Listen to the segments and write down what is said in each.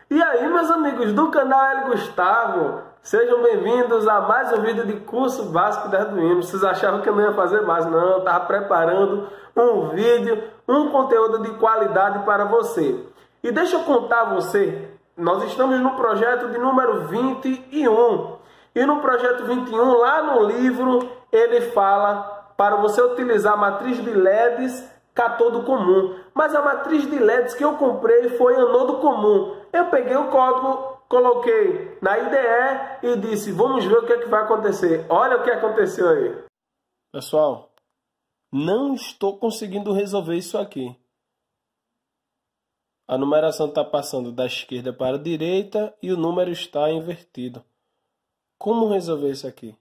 E aí, meus amigos do canal L Gustavo, sejam bem-vindos a mais um vídeo de curso básico de Arduino. Vocês achavam que eu não ia fazer mais? Não, eu estava preparando um vídeo, um conteúdo de qualidade para você. E deixa eu contar a você, nós estamos no projeto de número 21. E no projeto 21, lá no livro, ele fala para você utilizar a matriz de LEDs catodo comum. Mas a matriz de LEDs que eu comprei foi anodo comum. Eu peguei o código, coloquei na IDE e disse, vamos ver o que é que vai acontecer. Olha o que aconteceu aí. Pessoal, não estou conseguindo resolver isso aqui. A numeração está passando da esquerda para a direita e o número está invertido. Como resolver isso aqui?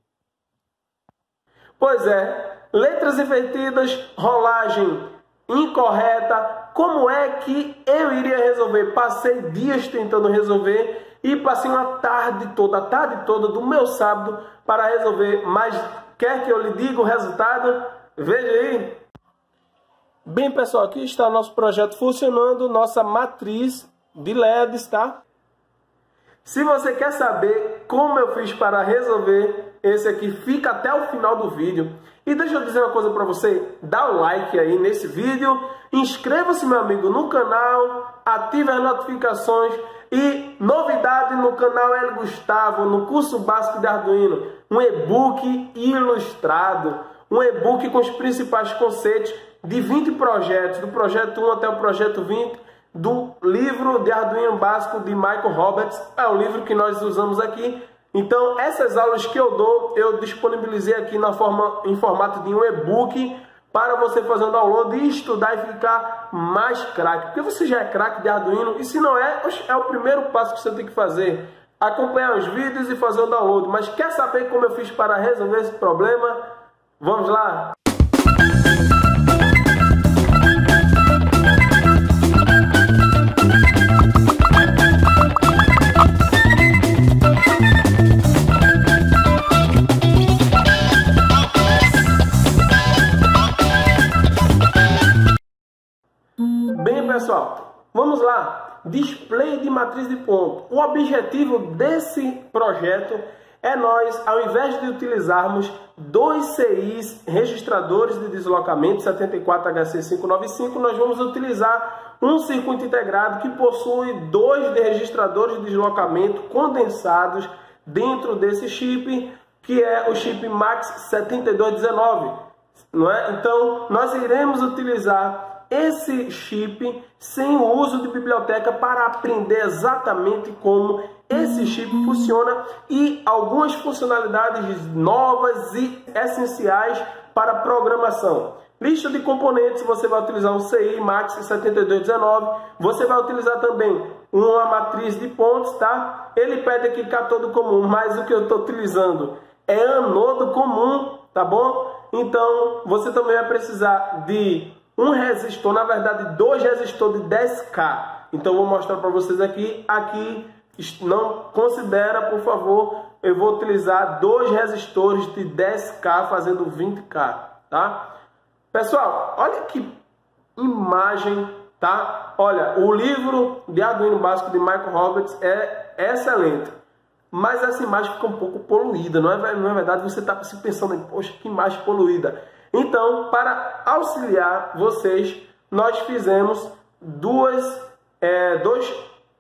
Pois é, letras invertidas, rolagem incorreta. Como é que eu iria resolver? Passei dias tentando resolver e passei uma tarde toda, a tarde toda do meu sábado para resolver. Mas quer que eu lhe diga o resultado? Veja aí. Bem, pessoal, aqui está o nosso projeto funcionando, nossa matriz de LEDs, tá? Se você quer saber como eu fiz para resolver esse aqui, fica até o final do vídeo. E deixa eu dizer uma coisa para você, dá o like aí nesse vídeo, inscreva-se, meu amigo, no canal, ative as notificações e novidade no canal L Gustavo, no curso básico de Arduino, um e-book ilustrado, um e-book com os principais conceitos de 20 projetos, do projeto 1 até o projeto 20, do livro de Arduino básico de Michael Roberts, é o livro que nós usamos aqui. Então, essas aulas que eu dou, eu disponibilizei aqui em formato de um e-book para você fazer um download e estudar e ficar mais craque. Porque você já é craque de Arduino e se não é, é o primeiro passo que você tem que fazer. Acompanhar os vídeos e fazer o download. Mas quer saber como eu fiz para resolver esse problema? Vamos lá! Bem, pessoal, vamos lá. Display de matriz de ponto. O objetivo desse projeto é nós, ao invés de utilizarmos dois CIs registradores de deslocamento 74HC595, nós vamos utilizar um circuito integrado que possui dois registradores de deslocamento condensados dentro desse chip, que é o chip MAX7219, não é? Então, nós iremos utilizar esse chip sem o uso de biblioteca para aprender exatamente como esse chip funciona e algumas funcionalidades novas e essenciais para programação. Lista de componentes, você vai utilizar um CI MAX7219, você vai utilizar também uma matriz de pontos, tá? Ele pede aqui catodo comum, mas o que eu estou utilizando é anodo comum, tá bom? Então, você também vai precisar de um resistor, na verdade, dois resistores de 10K. Então, eu vou mostrar para vocês aqui. Aqui, não considera, por favor, eu vou utilizar dois resistores de 10K fazendo 20K, tá? Pessoal, olha que imagem, tá? Olha, o livro de Arduino básico de Michael Roberts é excelente. Mas essa imagem fica um pouco poluída, não é verdade? Você está se pensando, poxa, que imagem poluída. Então, para auxiliar vocês, nós fizemos dois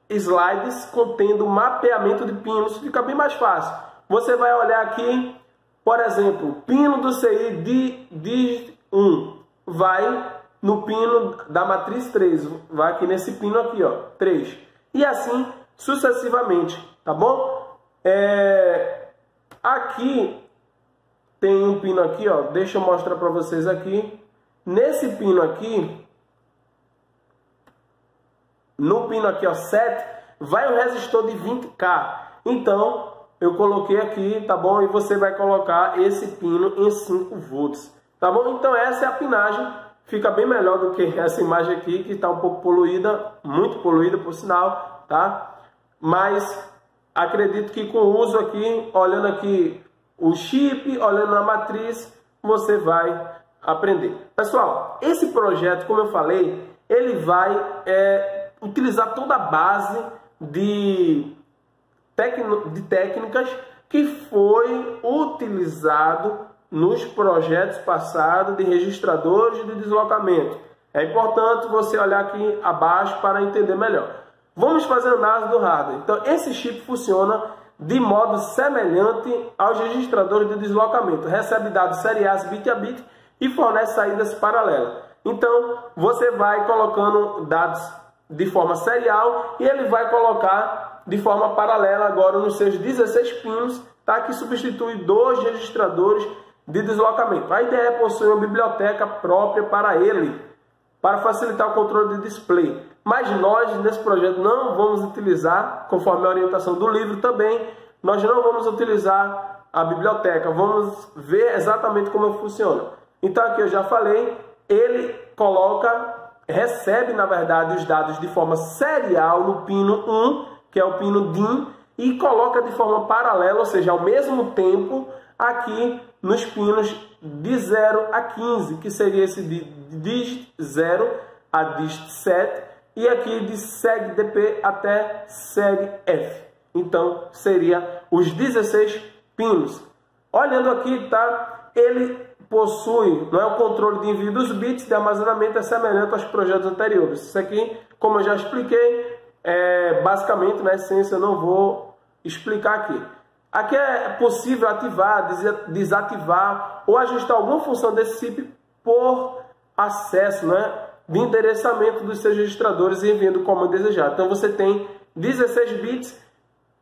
slides contendo mapeamento de pinos. Fica bem mais fácil. Você vai olhar aqui, por exemplo, pino do CI de 1 vai no pino da matriz 3. Vai aqui nesse pino aqui, ó, 3. E assim sucessivamente, tá bom? Aqui tem um pino aqui, ó. Deixa eu mostrar para vocês aqui. Nesse pino aqui, no pino aqui, ó, 7, vai um resistor de 20K. Então, eu coloquei aqui, tá bom? E você vai colocar esse pino em 5 volts, tá bom? Então, essa é a pinagem. Fica bem melhor do que essa imagem aqui, que está um pouco poluída, muito poluída, por sinal, tá? Mas acredito que com o uso aqui, olhando aqui o chip, olhando a matriz, você vai aprender. Pessoal, esse projeto, como eu falei, ele vai utilizar toda a base de técnicas que foi utilizado nos projetos passados de registradores de deslocamento. É importante você olhar aqui abaixo para entender melhor. Vamos fazer análise do hardware. Então, esse chip funciona de modo semelhante aos registradores de deslocamento. Recebe dados seriais bit a bit e fornece saídas paralelas. Então, você vai colocando dados de forma serial e ele vai colocar de forma paralela agora nos seus 16 pinos, tá? Que substitui 2 registradores de deslocamento. A IDE possui uma biblioteca própria para ele, para facilitar o controle de display. Mas nós, nesse projeto, não vamos utilizar, conforme a orientação do livro também, nós não vamos utilizar a biblioteca. Vamos ver exatamente como funciona. Então aqui eu já falei, ele recebe, na verdade, os dados de forma serial no pino 1, que é o pino DIN, e coloca de forma paralela, ou seja, ao mesmo tempo, aqui nos pinos de 0 a 15, que seria esse de DIGIT 0 a DIGIT 7, e aqui de SEG-DP até SEG-F. Então, seria os 16 pinos. Olhando aqui, tá? Ele possui, não é, o controle de envio dos bits de armazenamento é semelhante aos projetos anteriores. Isso aqui, como eu já expliquei, basicamente, na essência, eu não vou explicar aqui. Aqui é possível ativar, desativar ou ajustar alguma função desse chip por acesso, né, de endereçamento dos seus registradores e enviando o comando desejado. Então você tem 16 bits,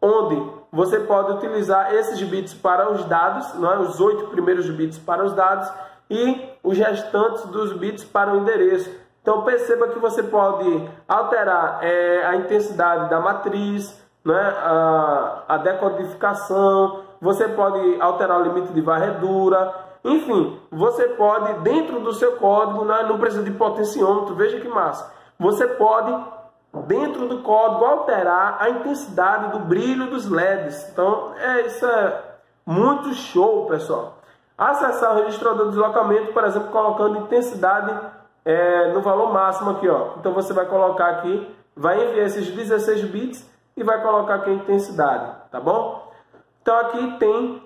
onde você pode utilizar esses bits para os dados, não é, os 8 primeiros bits para os dados e os restantes dos bits para o endereço. Então perceba que você pode alterar a intensidade da matriz, né, a decodificação, você pode alterar o limite de varredura, enfim, você pode, dentro do seu código, né, não precisa de potenciômetro, veja que massa, você pode, dentro do código, alterar a intensidade do brilho dos LEDs. Então, isso é muito show, pessoal. Acessar o registrador de deslocamento, por exemplo, colocando intensidade no valor máximo aqui, ó. Então, você vai colocar aqui, vai enviar esses 16 bits e vai colocar aqui a intensidade, tá bom? Então aqui tem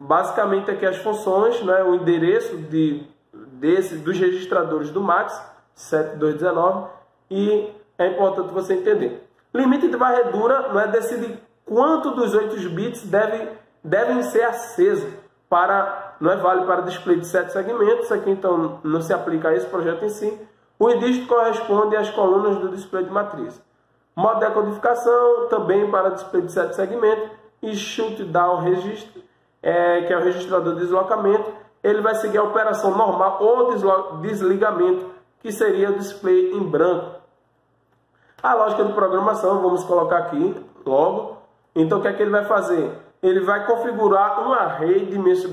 basicamente aqui as funções, né, o endereço dos registradores do MAX 7219 e é importante você entender. Limite de varredura, não é, decide quanto dos 8 bits devem ser acesos para, não é, vale para display de 7 segmentos. Isso aqui então não se aplica a esse projeto em si. O dígito corresponde às colunas do display de matriz. Modo de decodificação, também para display de 7 segmentos. E shutdown registro, que é o registrador de deslocamento. Ele vai seguir a operação normal ou desligamento, que seria o display em branco. A lógica de programação, vamos colocar aqui logo. Então o que é que ele vai fazer? Ele vai configurar um array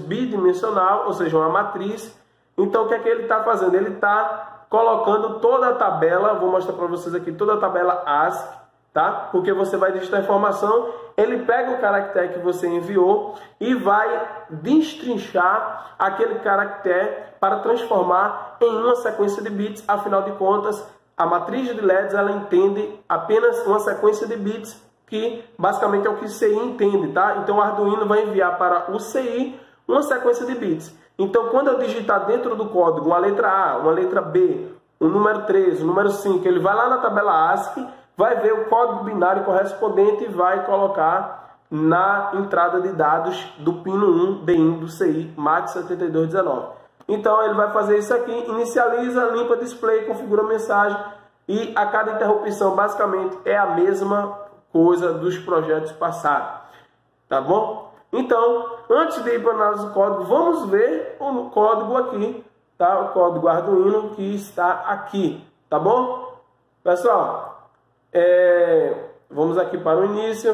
bidimensional, ou seja, uma matriz. Então o que é que ele está fazendo? Ele está colocando toda a tabela, vou mostrar para vocês aqui, toda a tabela ASCII, tá? Porque você vai digitar a informação, ele pega o caractere que você enviou e vai destrinchar aquele caractere para transformar em uma sequência de bits. Afinal de contas, a matriz de LEDs, ela entende apenas uma sequência de bits, que basicamente é o que o CI entende, tá? Então o Arduino vai enviar para o CI uma sequência de bits. Então, quando eu digitar dentro do código uma letra A, uma letra B, o número 3, o número 5, ele vai lá na tabela ASCII, vai ver o código binário correspondente e vai colocar na entrada de dados do pino 1 DIN do CI MAX 7219. Então, ele vai fazer isso aqui, inicializa, limpa display, configura mensagem e a cada interrupção, basicamente, é a mesma coisa dos projetos passados. Tá bom? Então, antes de ir para a análise do código, vamos ver o código aqui, tá? O código Arduino que está aqui, tá bom? Pessoal, vamos aqui para o início.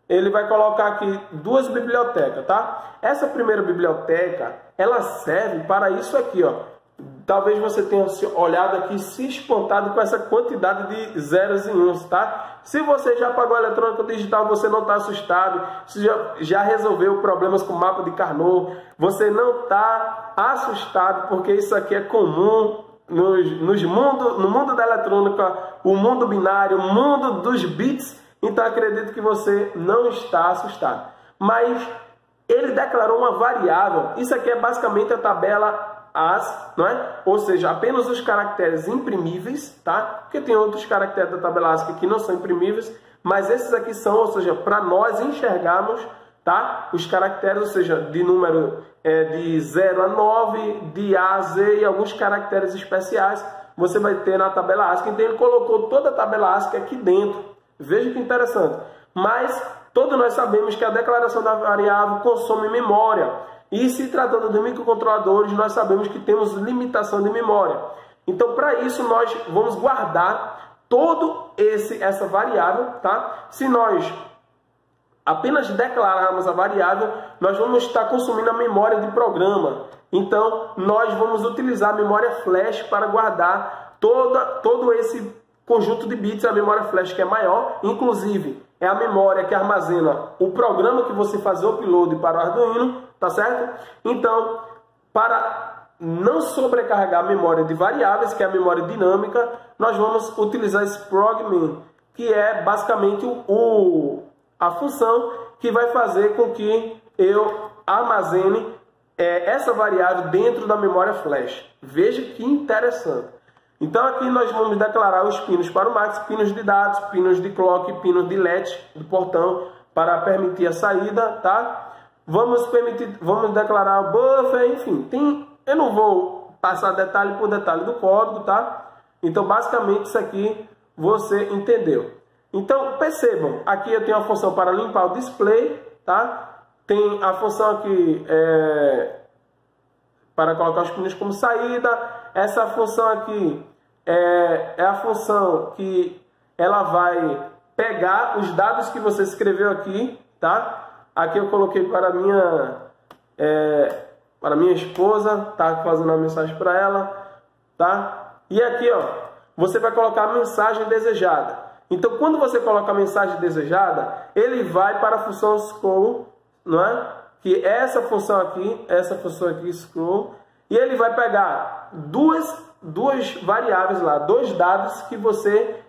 Ele vai colocar aqui duas bibliotecas, tá? Essa primeira biblioteca, ela serve para isso aqui, ó. Talvez você tenha olhado aqui e se espantado com essa quantidade de zeros e uns, tá? Se você já pagou a eletrônica digital, você não está assustado. Se já resolveu problemas com mapa de Carnot, você não está assustado, porque isso aqui é comum no mundo da eletrônica, o mundo binário, o mundo dos bits, então acredito que você não está assustado. Mas ele declarou uma variável, isso aqui é basicamente a tabela AS, não é? Ou seja, apenas os caracteres imprimíveis, tá? Porque tem outros caracteres da tabela ASCII que não são imprimíveis, mas esses aqui são, ou seja, para nós enxergarmos, tá? Os caracteres, ou seja, de número de 0 a 9, de A a Z e alguns caracteres especiais, você vai ter na tabela ASCII. Então ele colocou toda a tabela ASCII aqui dentro. Veja que interessante. Mas todos nós sabemos que a declaração da variável consome memória. E se tratando de microcontroladores, nós sabemos que temos limitação de memória. Então, para isso, nós vamos guardar todo essa variável, tá? Se nós apenas declararmos a variável, nós vamos estar consumindo a memória de programa. Então, nós vamos utilizar a memória flash para guardar todo esse conjunto de bits, a memória flash que é maior, inclusive é a memória que armazena o programa que você faz o upload para o Arduino, tá certo? Então, para não sobrecarregar a memória de variáveis, que é a memória dinâmica, nós vamos utilizar esse progmin, que é basicamente a função que vai fazer com que eu armazene essa variável dentro da memória flash. Veja que interessante. Então aqui nós vamos declarar os pinos para o max, pinos de dados, pinos de clock, pinos de latch do portão para permitir a saída, tá? Vamos declarar o buffer, enfim, eu não vou passar detalhe por detalhe do código, tá? Então basicamente isso aqui você entendeu. Então percebam, aqui eu tenho a função para limpar o display, tá? Tem a função aqui para colocar os pinos como saída. Essa função aqui é a função que ela vai pegar os dados que você escreveu aqui, tá? Aqui eu coloquei para minha esposa, tá? Fazendo uma mensagem para ela, tá? E aqui, ó, você vai colocar a mensagem desejada. Então, quando você coloca a mensagem desejada, ele vai para a função scroll, não é? Que é essa função aqui, scroll, e ele vai pegar duas variáveis lá, dois dados que você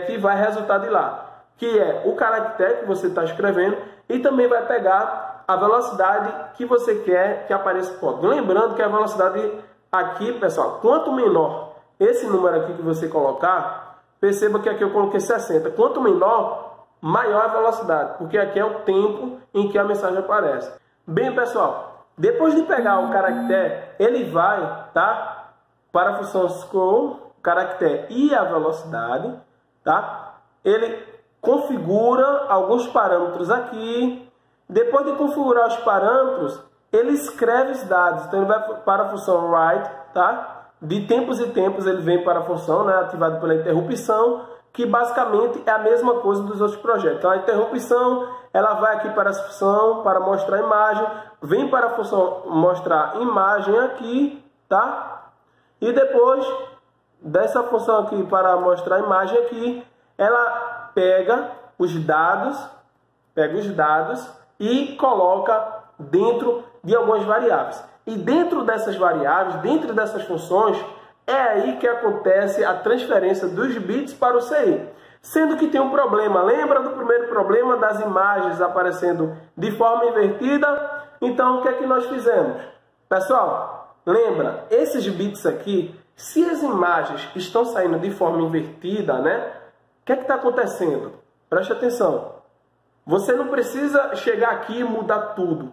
que vai resultar de lá, que é o caractere que você está escrevendo e também vai pegar a velocidade que você quer que apareça no código. Lembrando que a velocidade aqui, pessoal, quanto menor esse número aqui que você colocar, perceba que aqui eu coloquei 60. Quanto menor, maior a velocidade, porque aqui é o tempo em que a mensagem aparece. Bem, pessoal, depois de pegar o caractere, ele vai, tá, para a função scroll, caractere e a velocidade, tá? Ele configura alguns parâmetros aqui. Depois de configurar os parâmetros, ele escreve os dados. Então ele vai para a função write, tá? De tempos em tempos ele vem para a função, né, ativada pela interrupção, que basicamente é a mesma coisa dos outros projetos. Então a interrupção, ela vai aqui para a função para mostrar a imagem, vem para a função mostrar imagem aqui, tá? E depois dessa função aqui para mostrar a imagem aqui, ela pega os dados e coloca dentro de algumas variáveis. E dentro dessas variáveis, dentro dessas funções, é aí que acontece a transferência dos bits para o CI. Sendo que tem um problema. Lembra do primeiro problema das imagens aparecendo de forma invertida? Então, o que é que nós fizemos? Pessoal, lembra, esses bits aqui, se as imagens estão saindo de forma invertida, né? O que é que está acontecendo? Preste atenção. Você não precisa chegar aqui e mudar tudo.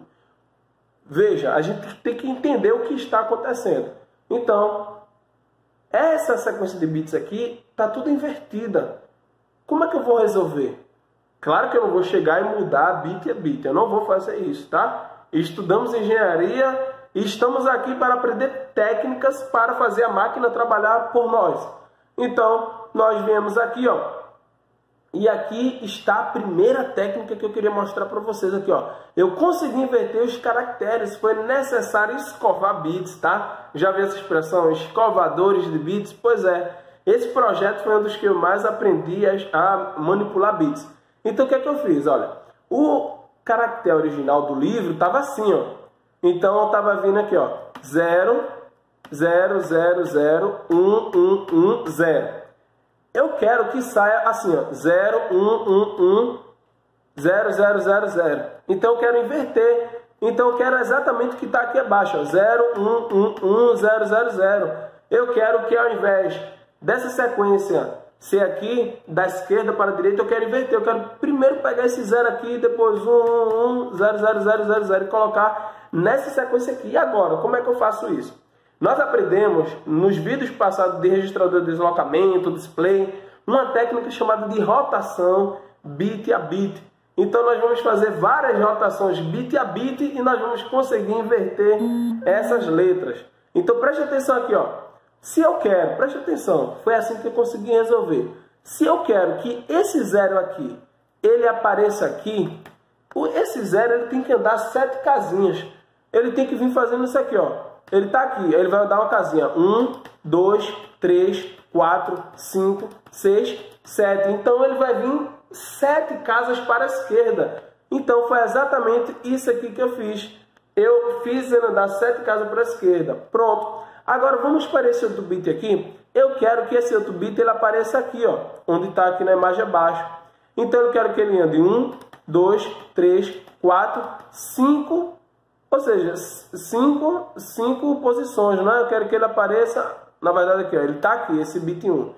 Veja, a gente tem que entender o que está acontecendo. Então, essa sequência de bits aqui está tudo invertida. Como é que eu vou resolver? Claro que eu não vou chegar e mudar bit a bit. Eu não vou fazer isso, tá? Estudamos engenharia e estamos aqui para aprender técnicas para fazer a máquina trabalhar por nós. Então, nós viemos aqui, ó. E aqui está a primeira técnica que eu queria mostrar para vocês aqui, ó. Eu consegui inverter os caracteres, foi necessário escovar bits, tá? Já viu essa expressão, escovadores de bits? Pois é, esse projeto foi um dos que eu mais aprendi a manipular bits. Então o que é que eu fiz? Olha, o caractere original do livro estava assim, ó. Então eu estava vindo aqui, ó, 0, 0001110. Eu quero que saia assim, ó, 01110000. Então eu quero inverter. Então eu quero exatamente o que está aqui abaixo, ó, 01111000. Eu quero que ao invés dessa sequência ser aqui da esquerda para a direita, eu quero inverter. Eu quero primeiro pegar esse 0 aqui, depois 1110000 e colocar nessa sequência aqui. E agora, como é que eu faço isso? Nós aprendemos nos vídeos passados de registrador de deslocamento, display, uma técnica chamada de rotação bit a bit. Então nós vamos fazer várias rotações bit a bit e nós vamos conseguir inverter essas letras. Então preste atenção aqui, ó. Se eu quero, preste atenção, foi assim que eu consegui resolver. Se eu quero que esse 0 aqui, ele apareça aqui, esse 0 ele tem que andar 7 casinhas. Ele tem que vir fazendo isso aqui, ó. Ele está aqui, ele vai dar uma casinha. 1, 2, 3, 4, 5, 6, 7. Então ele vai vir 7 casas para a esquerda. Então foi exatamente isso aqui que eu fiz. Eu fiz ele andar 7 casas para a esquerda. Pronto. Agora vamos para esse outro bit aqui. Eu quero que esse outro bit ele apareça aqui, ó, onde está aqui na imagem abaixo. Então eu quero que ele ande 1, 2, 3, 4, 5. Ou seja, 5 posições, né? Eu quero que ele apareça, na verdade aqui, ó, ele está aqui, esse bit 1.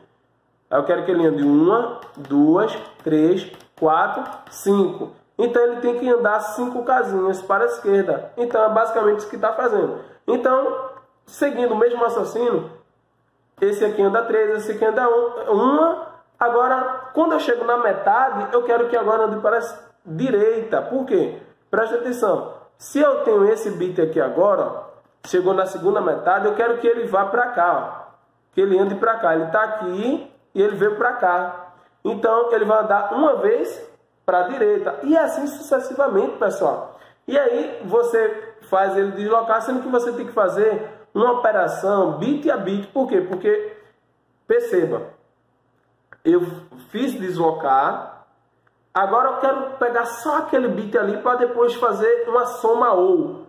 Aí eu quero que ele ande 1, 2, 3, 4, 5. Então ele tem que andar 5 casinhas para a esquerda. Então é basicamente isso que está fazendo. Então, seguindo o mesmo raciocínio, esse aqui anda 3, esse aqui anda 1. Agora, quando eu chego na metade, eu quero que agora ande para a direita. Por quê? Preste atenção. Se eu tenho esse bit aqui agora, ó, chegou na segunda metade, eu quero que ele vá para cá, ó, que ele ande para cá. Ele está aqui e ele veio para cá. Então, ele vai andar uma vez para a direita. E assim sucessivamente, pessoal. E aí, você faz ele deslocar, sendo que você tem que fazer uma operação bit a bit. Por quê? Porque, perceba, eu fiz deslocar. Agora eu quero pegar só aquele bit ali para depois fazer uma soma ou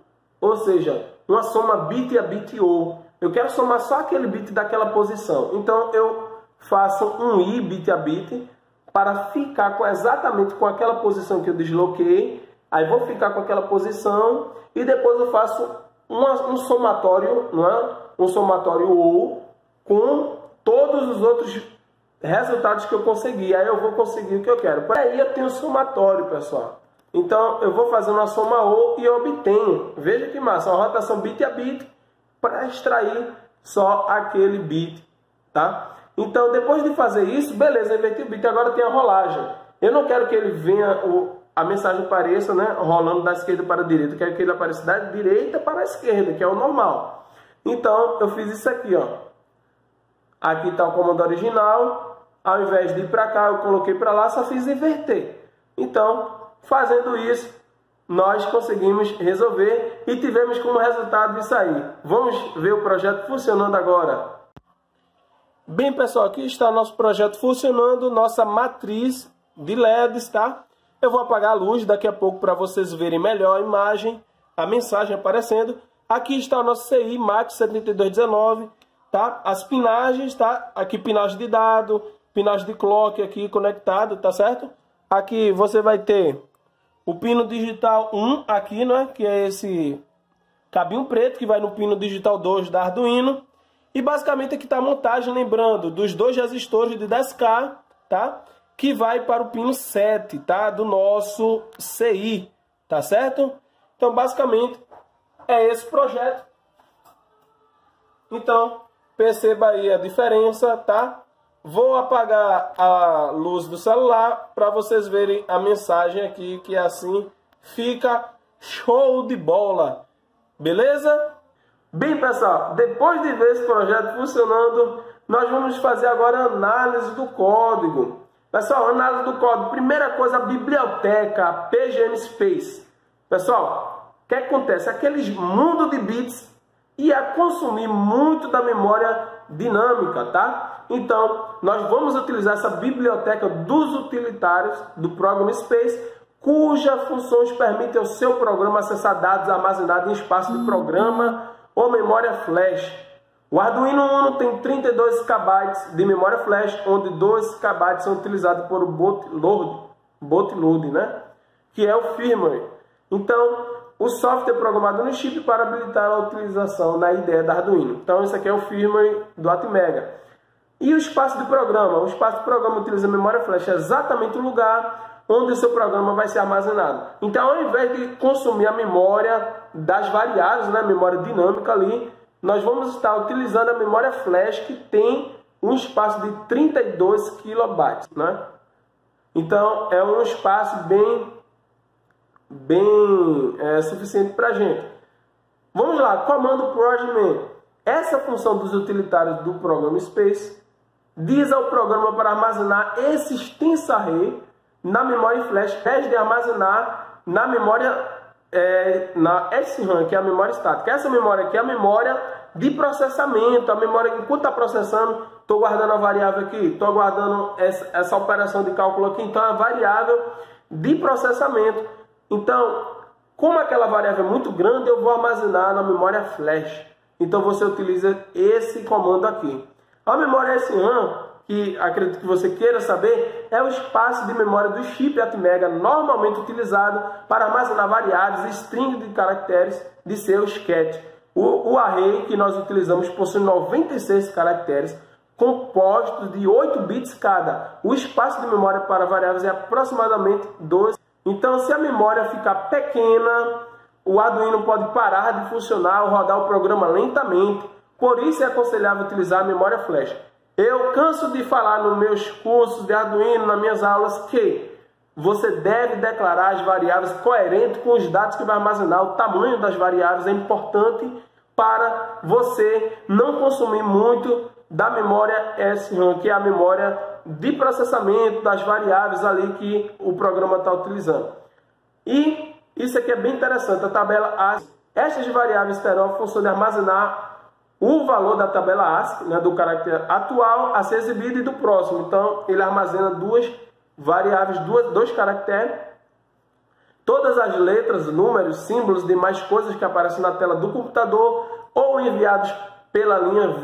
seja, uma soma bit a bit ou. Eu quero somar só aquele bit daquela posição. Então eu faço um i bit a bit para ficar exatamente com aquela posição que eu desloquei. Aí vou ficar com aquela posição e depois eu faço um somatório, não é? Um somatório ou com todos os outros resultados que eu consegui. Aí eu vou conseguir o que eu quero. Aí eu tenho somatório, pessoal. Então eu vou fazer uma soma ou e eu obtenho. Veja que massa, uma rotação bit a bit para extrair só aquele bit, tá? Então depois de fazer isso, beleza, inverti o bit, agora tem a rolagem. Eu não quero que ele venha, a mensagem apareça, né, rolando da esquerda para a direita. Eu quero que ele apareça da direita para a esquerda, que é o normal. Então eu fiz isso aqui, ó. Aqui está o comando original. Ao invés de ir para cá, eu coloquei para lá, só fiz inverter. Então, fazendo isso, nós conseguimos resolver e tivemos como resultado isso aí. Vamos ver o projeto funcionando agora. Bem, pessoal, aqui está o nosso projeto funcionando, nossa matriz de LEDs, tá? Eu vou apagar a luz daqui a pouco para vocês verem melhor a imagem, a mensagem aparecendo. Aqui está o nosso CI MAX 7219, tá? As pinagens, tá? Aqui pinagem de dado, pinagem de clock aqui conectado, tá certo? Aqui você vai ter o pino digital 1 aqui, né? Que é esse cabinho preto que vai no pino digital 2 da Arduino. E basicamente aqui está a montagem, lembrando, dos 2 resistores de 10K, tá? Que vai para o pino 7, tá? Do nosso CI, tá certo? Então basicamente é esse projeto. Então perceba aí a diferença, tá? Vou apagar a luz do celular para vocês verem a mensagem aqui, que assim fica show de bola. Beleza? Bem, pessoal, depois de ver esse projeto funcionando, nós vamos fazer agora a análise do código. Pessoal, análise do código. Primeira coisa, a biblioteca, a PGM Space. Pessoal, o que acontece? Aqueles mundo de bits ia consumir muito da memória dinâmica, tá? Então, nós vamos utilizar essa biblioteca dos utilitários do Program Space, cujas funções permitem ao seu programa acessar dados armazenados em espaço de programa ou memória flash. O Arduino Uno tem 32 KB de memória flash, onde 2 KB são utilizados por o bootload, né? Que é o firmware. Então, o software é programado no chip para habilitar a utilização na IDE da Arduino. Então, isso aqui é o firmware do Atmega. E o espaço de programa? O espaço de programa utiliza a memória flash, é exatamente o lugar onde o seu programa vai ser armazenado. Então, ao invés de consumir a memória das variáveis, né, a memória dinâmica ali, nós vamos estar utilizando a memória flash, que tem um espaço de 32 KB, né? Então, é um espaço bem suficiente para a gente. Vamos lá, comando progman. Essa função dos utilitários do programa Space diz ao programa para armazenar esse extenso array na memória flash, ao invés de armazenar na memória na SRAM, que é a memória estática. Essa memória aqui é a memória de processamento, a memória que, enquanto está processando, estou guardando a variável aqui, estou guardando essa operação de cálculo aqui, então é a variável de processamento. Então, como aquela variável é muito grande, eu vou armazenar na memória flash. Então você utiliza esse comando aqui. A memória SRAM, que acredito que você queira saber, é o espaço de memória do chip Atmega normalmente utilizado para armazenar variáveis e strings de caracteres de seu SCAT. O array que nós utilizamos possui 96 caracteres, compostos de 8 bits cada. O espaço de memória para variáveis é aproximadamente 12. Então, se a memória ficar pequena, o Arduino pode parar de funcionar ou rodar o programa lentamente. Por isso é aconselhável utilizar a memória flash. Eu canso de falar nos meus cursos de Arduino, nas minhas aulas, que você deve declarar as variáveis coerentes com os dados que vai armazenar. O tamanho das variáveis é importante para você não consumir muito da memória SRAM, que é a memória de processamento das variáveis ali que o programa está utilizando. E isso aqui é bem interessante, a tabela ASCII. Estas variáveis terão a função de armazenar o valor da tabela ASCII, né, do caractere atual a ser exibido e do próximo. Então, ele armazena duas variáveis, dois caracteres. Todas as letras, números, símbolos, demais coisas que aparecem na tela do computador ou enviados pela linha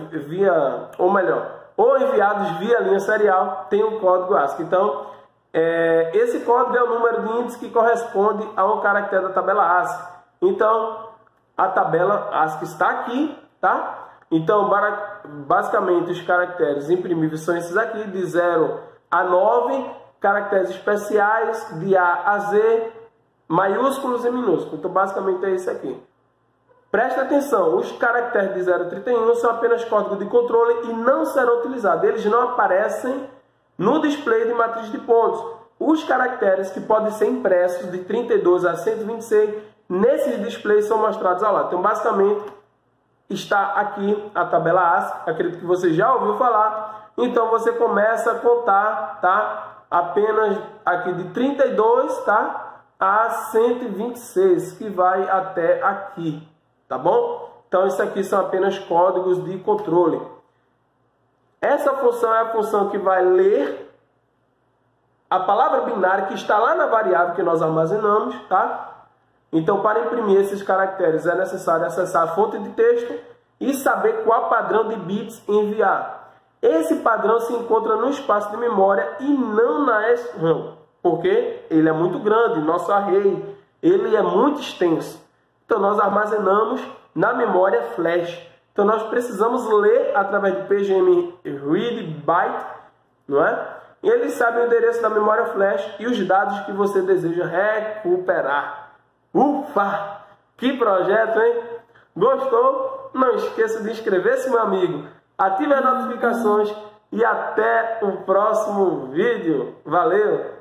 ou enviados via linha serial, tem um código ASCII. Então, esse código é o número de índice que corresponde a um caractere da tabela ASCII. Então, a tabela ASCII está aqui, tá? Então, basicamente, os caracteres imprimíveis são esses aqui, de 0 a 9, caracteres especiais, de A a Z, maiúsculos e minúsculos. Então, basicamente, é isso aqui. Presta atenção, os caracteres de 0 a 31 são apenas código de controle e não serão utilizados. Eles não aparecem no display de matriz de pontos. Os caracteres que podem ser impressos de 32 a 126, nesses displays são mostrados ao lado. Então, basicamente, está aqui a tabela ASCII, acredito que você já ouviu falar. Então, você começa a contar, tá? Apenas aqui de 32, tá? A 126, que vai até aqui, tá bom? Então, isso aqui são apenas códigos de controle. Essa função é a função que vai ler a palavra binária que está lá na variável que nós armazenamos, tá? Então, para imprimir esses caracteres, é necessário acessar a fonte de texto e saber qual padrão de bits enviar. Esse padrão se encontra no espaço de memória e não na SRAM, porque ele é muito grande, nosso array, ele é muito extenso. Então, nós armazenamos na memória flash. Então, nós precisamos ler através do PGM Read Byte, não é? E ele sabe o endereço da memória flash e os dados que você deseja recuperar. Ufa! Que projeto, hein? Gostou? Não esqueça de inscrever-se, meu amigo. Ative as notificações e até o próximo vídeo. Valeu!